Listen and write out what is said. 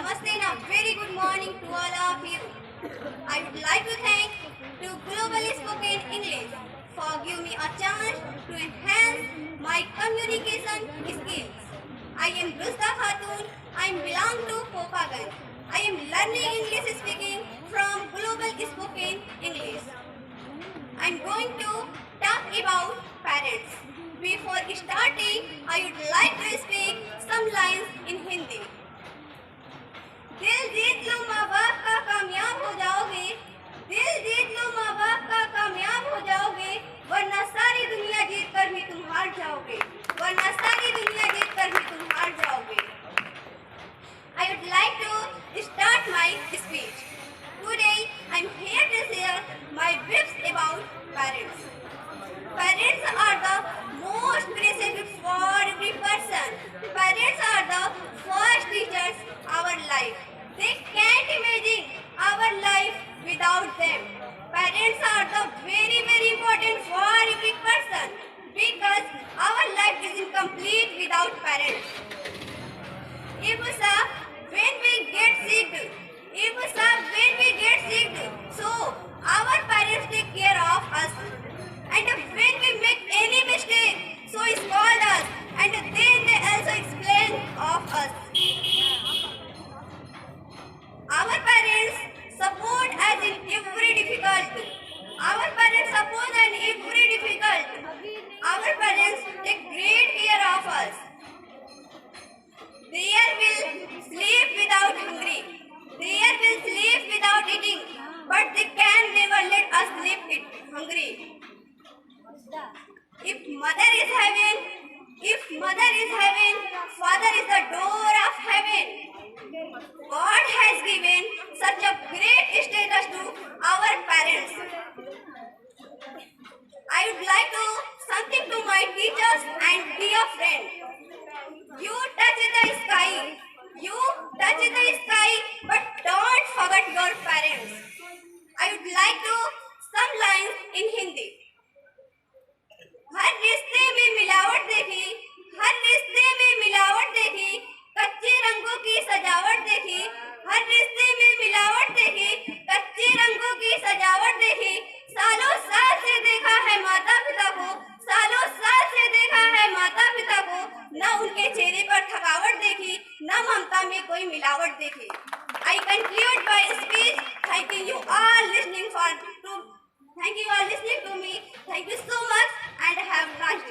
Namaste and a very good morning to all of you. I would like to thank to Globally Spoken English for giving me a chance to enhance my communication skills. I am Rusta Khatun. I belong to Popagan. I am learning English speaking from Global Spoken English. I am going to talk about parents. Before starting, I would like to speak some lines in Hindi. दिल जीत लो माँ बाप का कामयाब हो जाओगे, दिल जीत लो माँ बाप का कामयाब हो जाओगे, वरना सारी दुनिया जीत कर भी तुम हार जाओगे, वरना सारी दुनिया जीत कर भी तुम हार जाओगे. I would like to start my speech. Today I am here to share my views about parents. Parents are the most precious gifts for every person. Parents are the first teachers our life. They can't imagine our life without them. Parents are the very important for every person because our life is incomplete without parents. When we get sick, so our parents take care of us. And when we make any mistake, so it's called us, and then they also explain of us. Our parents support us in every difficult. Our parents support us in every difficult. Our parents take great care of us. They will sleep without hungry. They will sleep without eating, but they can never let us sleep hungry. If mother is heaven, father is the door of heaven. God has given such a great status to our parents. I would like to something to my teachers and dear friend. You touch the sky, but don't forget your parents. I would like to some lines in Hindi. हर रिश्ते में मिलावट देखी, कच्चे रंगों की सजावट देखी, हर रिश्ते में मिलावट देखी, कच्चे रंगों की सजावट देखी, सालों साल से देखा है माता पिता को, न उनके चेहरे पर थकावट देखी, न ममता में कोई मिलावट देखी. I conclude my speech. Thank you all listening to me. Thank you so much and have a nice day.